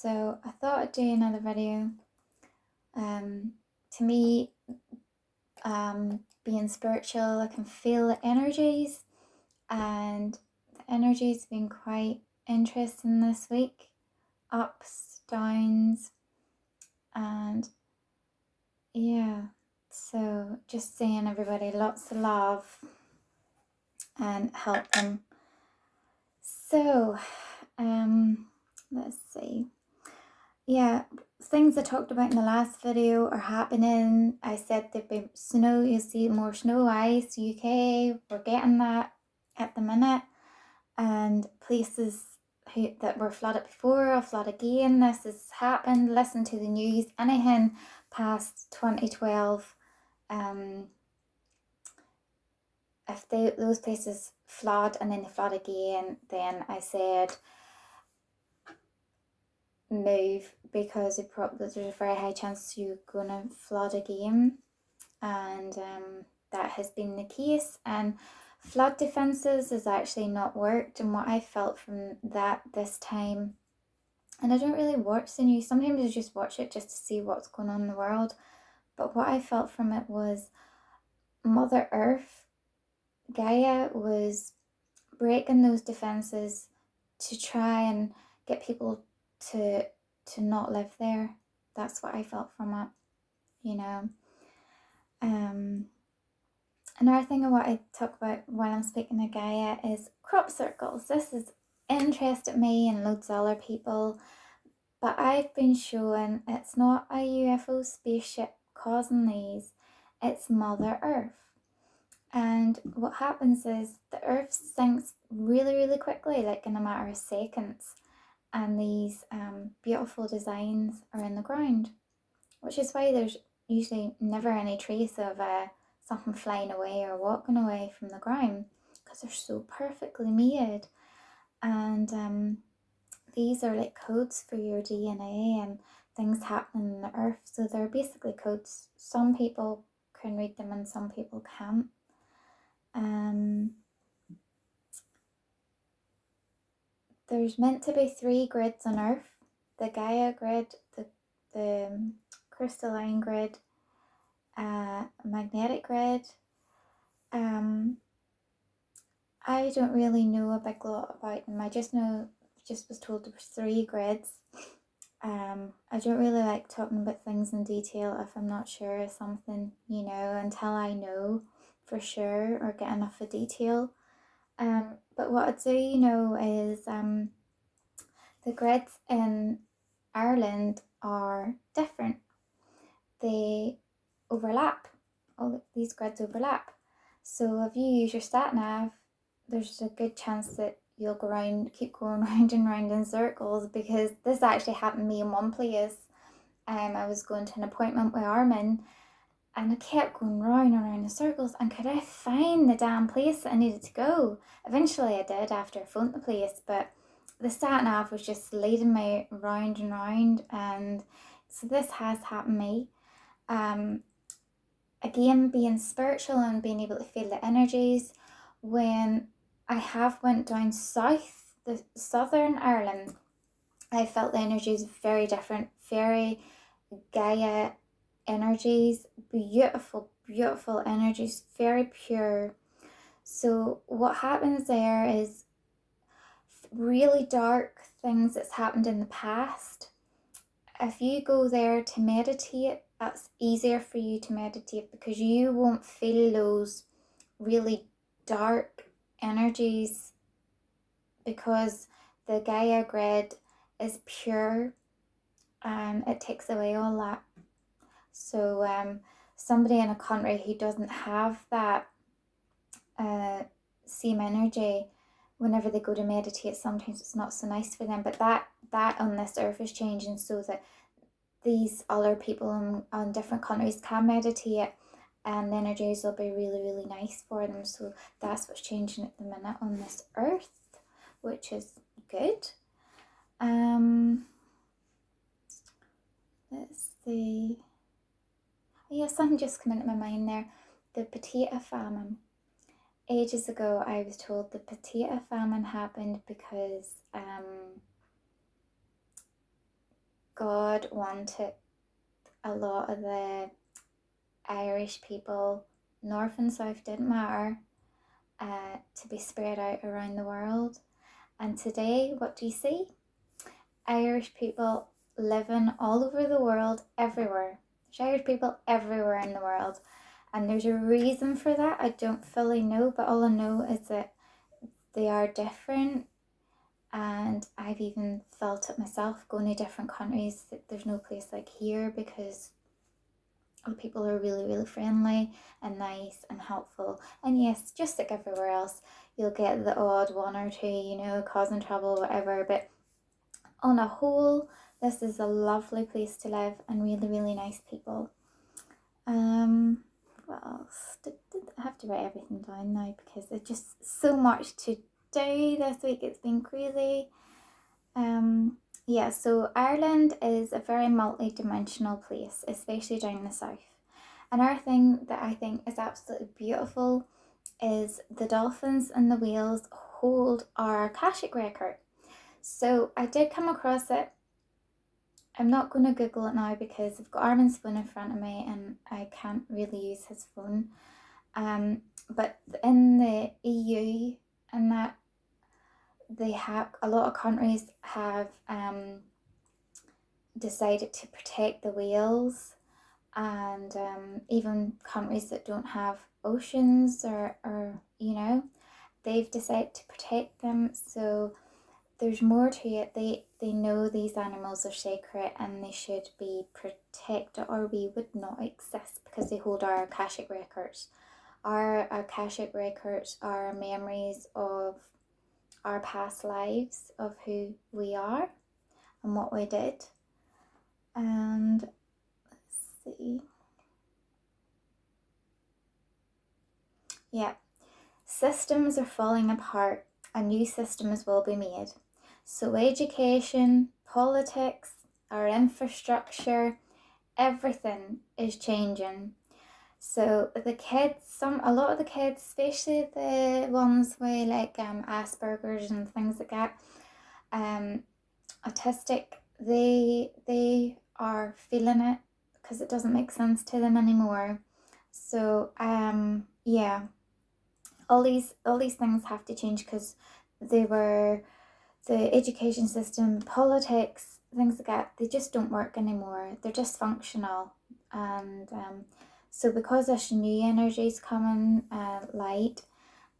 So I thought I'd do another video. To me, being spiritual, I can feel the energies, and the energies have been quite interesting this week. Ups, downs, and yeah. So just saying everybody lots of love and help them. So, let's see. Yeah, things I talked about in the last video are happening. I said there'd be snow, you'll see more snow, ice, UK. We're getting that at the minute. And places that were flooded before will flood again. This has happened. Listen to the news. Anything past 2012, if those places flood and then they flood again, then I said move, because there's a very high chance you're gonna flood again, and that has been the case. And flood defences has actually not worked, and what I felt from that this time, and I don't really watch the news, sometimes I just watch it just to see what's going on in the world, but what I felt from it was Mother Earth, Gaia, was breaking those defences to try and get people to not live there. That's what I felt from it, you know. Another thing I want to talk about while I'm speaking of Gaia is crop circles. This has interested me and loads of other people, but I've been shown it's not a UFO spaceship causing these, it's Mother Earth. And what happens is the Earth sinks really, really quickly, like in a matter of seconds, and these beautiful designs are in the ground, which is why there's usually never any trace of something flying away or walking away from the ground, because they're so perfectly made. And these are like codes for your DNA and things happening on the earth. So they're basically codes. Some people can read them and some people can't. There's meant to be 3 grids on Earth: the Gaia grid, the crystalline grid, magnetic grid. I don't really know a big lot about them. I just was told there was 3 grids. I don't really like talking about things in detail if I'm not sure of something, until I know for sure or get enough of detail. But what I do know is the grids in Ireland are different. They overlap. All these grids overlap. So if you use your sat nav, there's a good chance that you'll keep going round and round in circles, because this actually happened to me in one place. I was going to an appointment with Armin, and I kept going round and round in circles, and could I find the damn place that I needed to go? Eventually I did after I phoned the place, but the sat nav was just leading me round and round, and so this has happened to me. Again, being spiritual and being able to feel the energies, when I have went down south, the southern Ireland, I felt the energies very different, very Gaia energies, beautiful, beautiful energies, very pure. So what happens there is really dark things that's happened in the past. If you go there to meditate, that's easier for you to meditate, because you won't feel those really dark energies, because the Gaia grid is pure and it takes away all that. So somebody in a country who doesn't have that same energy, whenever they go to meditate, sometimes it's not so nice for them. But that on this earth is changing, so that these other people on different countries can meditate, and the energies will be really, really nice for them. So that's what's changing at the minute on this earth, which is good. Let's see. Yeah, something just came into my mind there. The potato famine. Ages ago, I was told the potato famine happened because God wanted a lot of the Irish people, north and south didn't matter, to be spread out around the world. And today, what do you see? Irish people living all over the world, everywhere. There's Irish people everywhere in the world. And there's a reason for that. I don't fully know, but all I know is that they are different. And I've even felt it myself going to different countries that there's no place like here, because the people are really, really friendly and nice and helpful. And yes, just like everywhere else, you'll get the odd one or two, causing trouble, whatever. But on a whole, this is a lovely place to live and really, really nice people. What else? I have to write everything down now because there's just so much to do this week. It's been crazy. So Ireland is a very multi-dimensional place, especially down the south. Another thing that I think is absolutely beautiful is the dolphins and the whales hold our Akashic record. So I did come across it. I'm not going to Google it now because I've got Armin's phone in front of me and I can't really use his phone. But in the EU and that, they have, a lot of countries have decided to protect the whales, and even countries that don't have oceans or they've decided to protect them. So there's more to it. They know these animals are sacred and they should be protected, or we would not exist, because they hold our Akashic records. Our Akashic records are memories of our past lives, of who we are and what we did. And let's see. Yeah. Systems are falling apart and new systems will be made. So education, politics, our infrastructure, everything is changing. So the kids, a lot of the kids, especially the ones with like Asperger's and things like that, autistic, they are feeling it because it doesn't make sense to them anymore. So all these things have to change, because the education system, politics, things like that, they just don't work anymore. They're dysfunctional. And so because this new energy is coming, light,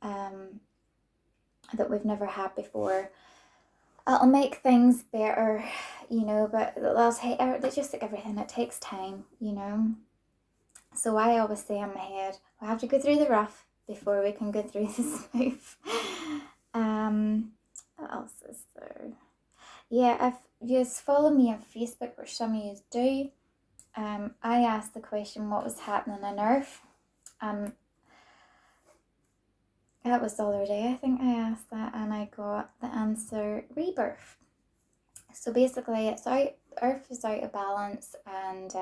that we've never had before, it'll make things better, but it's just like everything, it takes time, So I always say in my head, we have to go through the rough before we can go through the smooth. What else is there? Yeah, if you follow me on Facebook, which some of you do, I asked the question, what was happening on Earth? That was the other day, I think I asked that, and I got the answer, rebirth. So basically, Earth is out of balance, and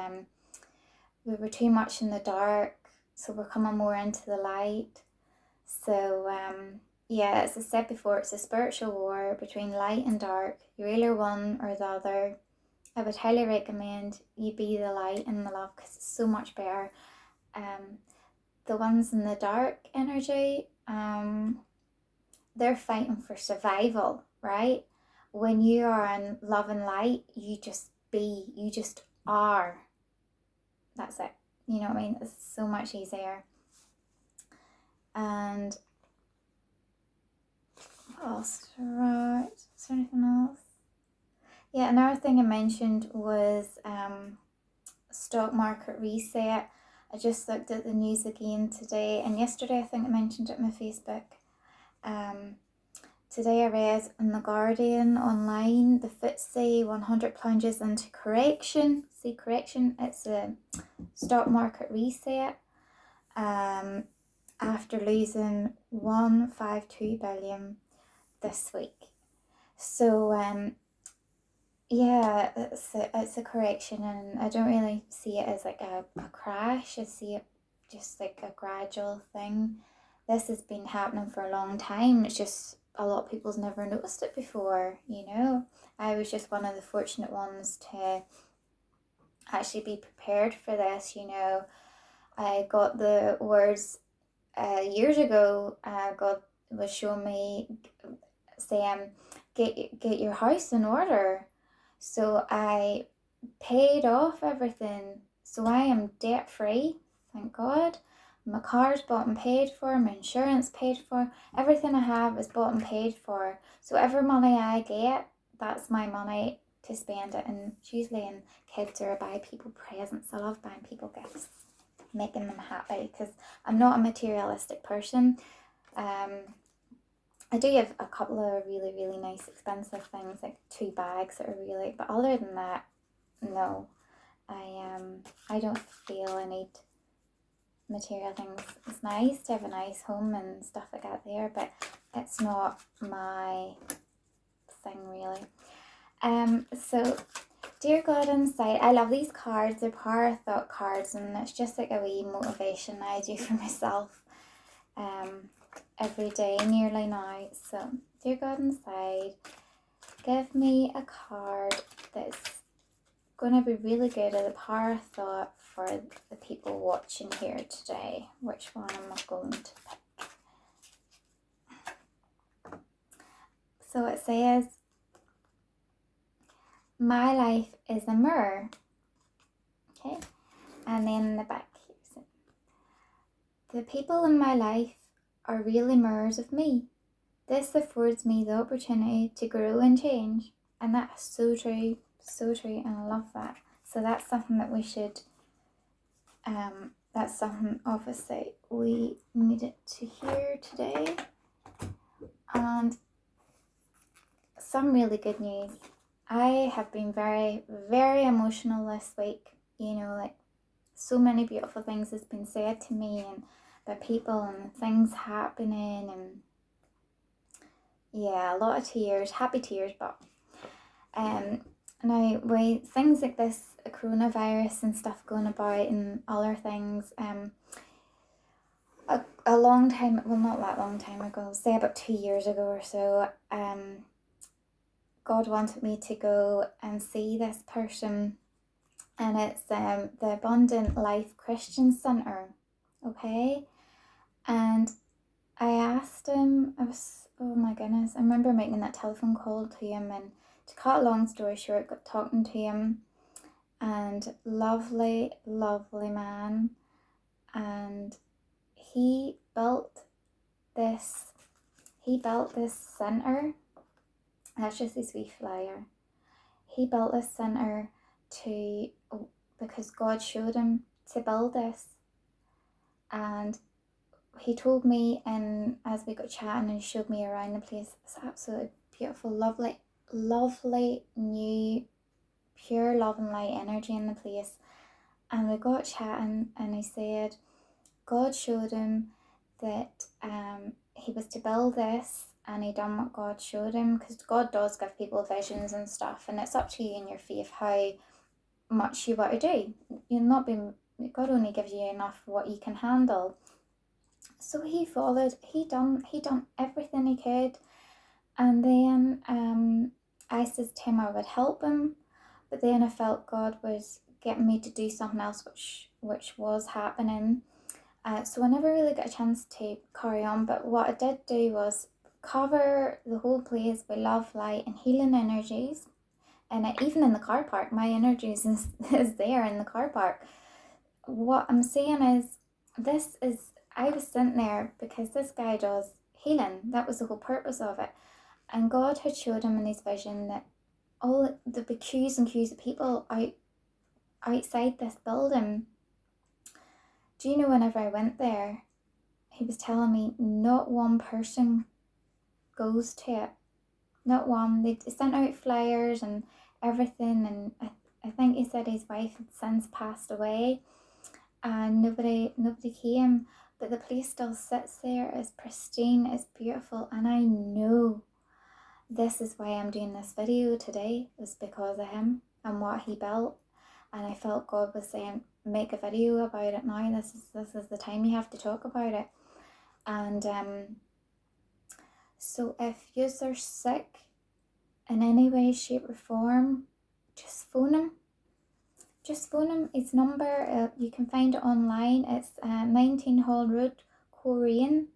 we were too much in the dark, so we're coming more into the light. So as I said before, it's a spiritual war between light and dark. You're either one or the other. I would highly recommend you be the light and the love, because it's so much better. The ones in the dark energy, they're fighting for survival, right? When you are in love and light, you just are. That's it. You know what I mean? It's so much easier. And what else? Right. Is there anything else? Yeah, another thing I mentioned was stock market reset. I just looked at the news again today, and yesterday I think I mentioned it on my Facebook. Today I read in The Guardian online, the FTSE 100 plunges into correction. See, correction, it's a stock market reset, after losing 152 billion this week. So it's a correction, and I don't really see it as like a crash. I see it just like a gradual thing. This has been happening for a long time. It's just a lot of people's never noticed it before, I was just one of the fortunate ones to actually be prepared for this. I got the words years ago. God was showing me, saying, get your house in order. So I paid off everything. So I am debt free, thank God. My car's bought and paid for, my insurance paid for, everything I have is bought and paid for. So every money I get, that's my money to spend it. And it's usually in kids or I buy people presents. I love buying people gifts, making them happy, because I'm not a materialistic person. I do have a couple of really, really nice expensive things, like 2 bags that are really, but other than that, no. I don't feel I need material things. It's nice to have a nice home and stuff like that there, but it's not my thing really. So dear God inside, I love these cards. They're Power of Thought cards, and it's just like a wee motivation I do for myself every day nearly now. So dear God inside, give me a card that's going to be really good at the Power of Thought for the people watching here today. Which one am I going to pick? So it says, my life is a mirror. Okay, and then in the back here, the people in my life are really mirrors of me. This affords me the opportunity to grow and change. And that's so true, and I love that. So that's something that we should, that's something obviously we needed to hear today. And some really good news. I have been very, very emotional this week. Like so many beautiful things has been said to me and by people and things happening, and yeah, a lot of tears, happy tears, but now with things like this coronavirus and stuff going about and other things, a long time, well, not that long time ago, say about 2 years ago or so, God wanted me to go and see this person, and it's the Abundant Life Christian Center, okay? And I asked him, oh my goodness, I remember making that telephone call to him, and to cut a long story short, got talking to him, and lovely, lovely man, and he built this center. That's just his wee flyer. He built this center because God showed him to build this, and he told me, and as we got chatting and he showed me around the place, it's absolutely beautiful, lovely, lovely, new, pure love and light energy in the place. And we got chatting, and he said God showed him that he was to build this, and he done what God showed him, because God does give people visions and stuff, and it's up to you in your faith how much you want to do. God only gives you enough what you can handle. So he followed, he done everything he could, and then I said to him I would help him, but then I felt God was getting me to do something else, which was happening. So I never really got a chance to carry on, but what I did do was cover the whole place with love, light, and healing energies. And even in the car park, my energies is there in the car park. What I'm saying is, I was sent there because this guy does healing. That was the whole purpose of it. And God had showed him in his vision that all the queues and queues of people outside this building. Do you know, whenever I went there, he was telling me not one person goes to it. Not one. They sent out flyers and everything, and I think he said his wife had since passed away, and nobody came. But the place still sits there, it's pristine, it's beautiful, and I know this is why I'm doing this video today, is because of him and what he built. And I felt God was saying, make a video about it now. This is the time you have to talk about it. And so if you are sick, in any way, shape or form, just phone him. Just phone him. His number, you can find it online. It's 19 Hall Road, Coleraine,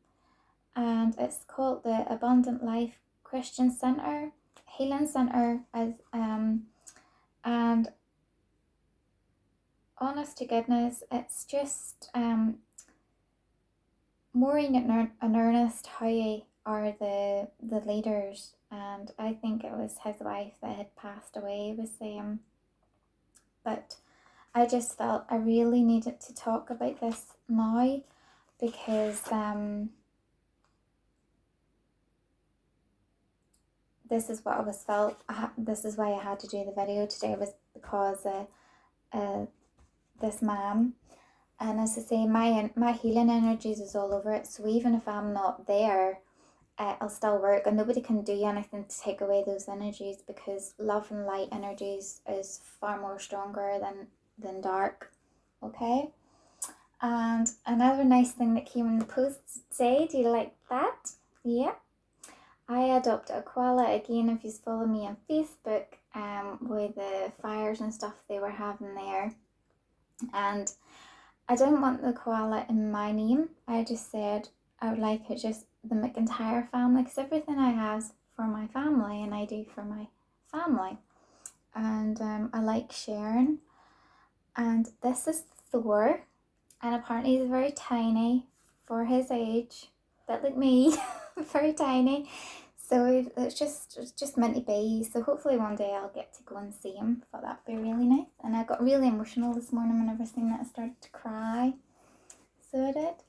and it's called the Abundant Life Christian Centre, Healing Centre, and honest to goodness, it's just Maureen and Ernest Howie are the leaders, and I think it was his wife that had passed away was saying, but I just felt I really needed to talk about this now because this is what I was felt. This is why I had to do the video today, was because this man, and as I say, my healing energies is all over it. So even if I'm not there, I'll still work, and nobody can do anything to take away those energies, because love and light energies is far more stronger than dark. Okay. And another nice thing that came in the post today, do you like that? Yeah. I adopted a koala again. If you follow me on Facebook, with the fires and stuff they were having there, and I didn't want the koala in my name. I just said I would like it just the McIntyre family, because everything I have for my family and I do for my family, and I like sharing. And this is Thor, and apparently he's very tiny for his age, a bit like me, very tiny. So it's just meant to be. So hopefully one day I'll get to go and see him. I thought that'd be really nice. And I got really emotional this morning whenever I seen that. I started to cry. So I did.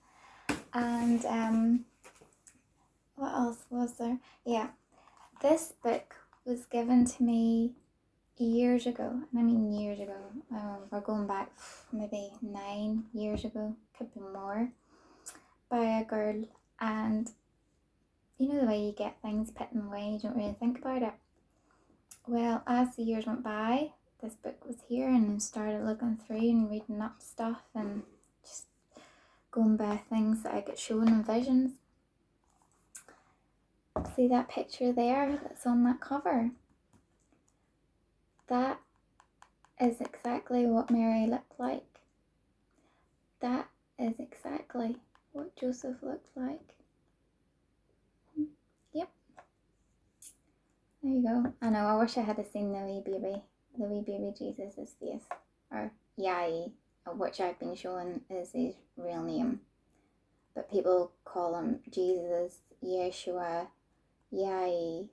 And what else was there? Yeah, this book was given to me years ago. And I mean years ago. We're going back maybe 9 years ago, could be more, by a girl. And you know the way you get things put in the way, you don't really think about it. Well, as the years went by, this book was here, and I started looking through and reading up stuff and just going by things that I get shown in visions. See that picture there that's on that cover? That is exactly what Mary looked like. That is exactly what Joseph looked like. Yep. There you go. I know, I wish I had seen the wee baby Jesus' face. Or Yai, which I've been shown is his real name. But people call him Jesus, Yeshua, Yai,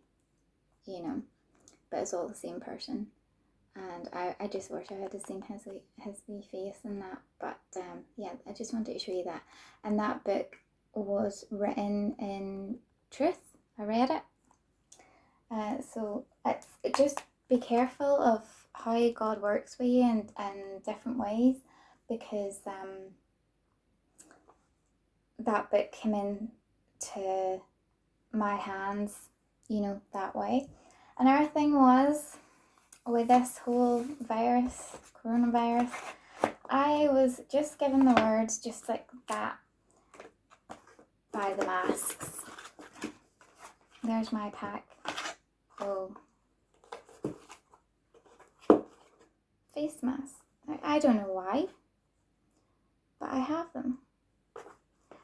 you know. But it's all the same person. And I just wish I had seen his wee face in that. But yeah, I just wanted to show you that. And that book was written in truth. I read it. So it's just be careful of how God works with you in different ways, because that book came into my hands, you know, that way. Another thing was, with this whole coronavirus, I was just given the words just like that by the masks. There's my pack. Oh. Face mask. I don't know why, but I have them.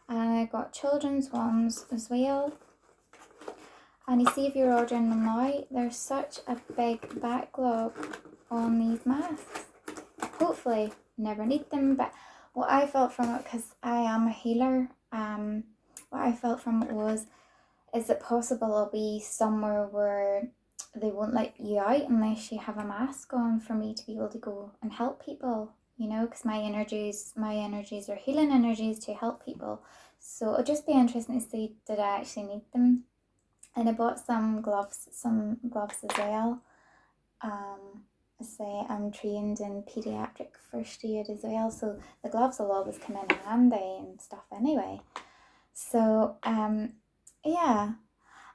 And I got children's ones as well. And you see, if you're ordering them now, there's such a big backlog on these masks. Hopefully never need them, but what I felt from it, because I am a healer, what I felt from it was, is it possible I'll be somewhere where they won't let you out unless you have a mask on, for me to be able to go and help people, you know, because my energies are healing energies to help people. So it'll just be interesting to see, did I actually need them? And I bought some gloves as well. I say I'm trained in pediatric first aid as well, so the gloves will always come in handy and stuff anyway. So yeah.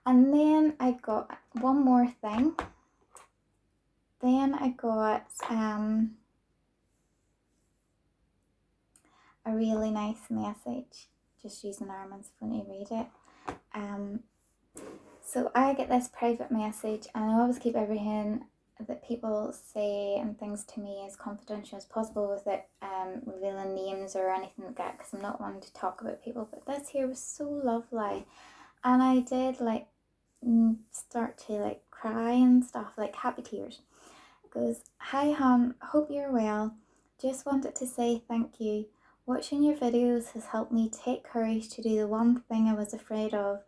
And then I got one more thing. Then I got a really nice message, just using Armin's phone to read it. So I get this private message, and I always keep everything that people say and things to me as confidential as possible with it revealing names or anything like that, because I'm not one to talk about people. But this here was so lovely, and I did like start to like cry and stuff, like happy tears. It goes, "Hi hon, hope you're well. Just wanted to say thank you. Watching your videos has helped me take courage to do the one thing I was afraid of.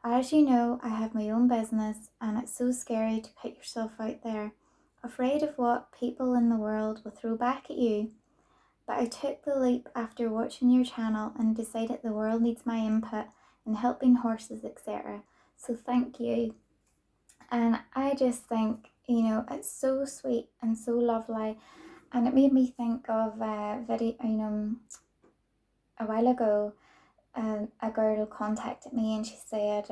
As you know, I have my own business, and it's so scary to put yourself out there, afraid of what people in the world will throw back at you. But I took the leap after watching your channel and decided the world needs my input in helping horses, etc. So thank you." And I just think, it's so sweet and so lovely. And it made me think of a video, a while ago, a girl contacted me and she said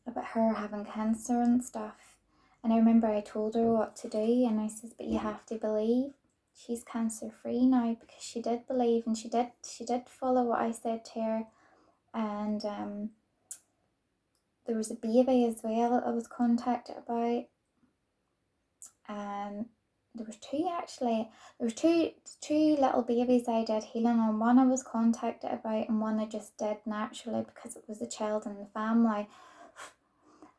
about her having cancer and stuff. And I remember I told her what to do, and I says, "But you have to believe." She's cancer free now because she did believe, and she did follow what I said to her. And there was a baby as well that I was contacted about, and there was two actually. There was two little babies I did healing on. One I was contacted about, and one I just did naturally because it was a child in the family.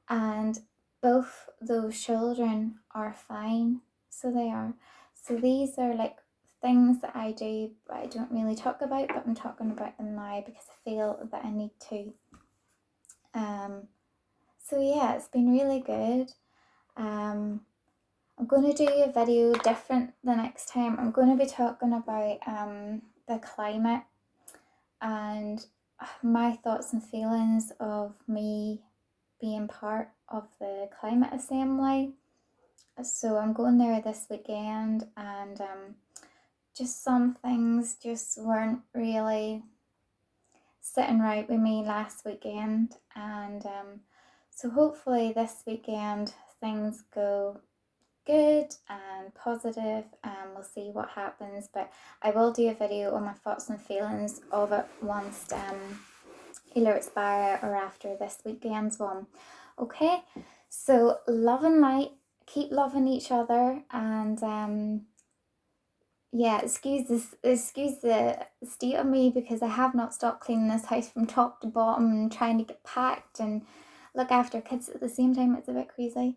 And both those children are fine. So they are. So these are like things that I do, but I don't really talk about, but I'm talking about them now because I feel that I need to. So yeah, it's been really good. I'm going to do a video different the next time. I'm going to be talking about the climate and my thoughts and feelings of me being part of the climate assembly. So I'm going there this weekend, and just some things just weren't really sitting right with me last weekend, and so hopefully this weekend things go good and positive, and we'll see what happens. But I will do a video on my thoughts and feelings of it once either it's by or after this weekend's one. Okay, so love and light, keep loving each other, and yeah, excuse the state of me, because I have not stopped cleaning this house from top to bottom and trying to get packed and look after kids at the same time. It's a bit crazy.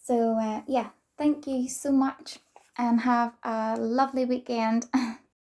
So yeah, thank you so much and have a lovely weekend.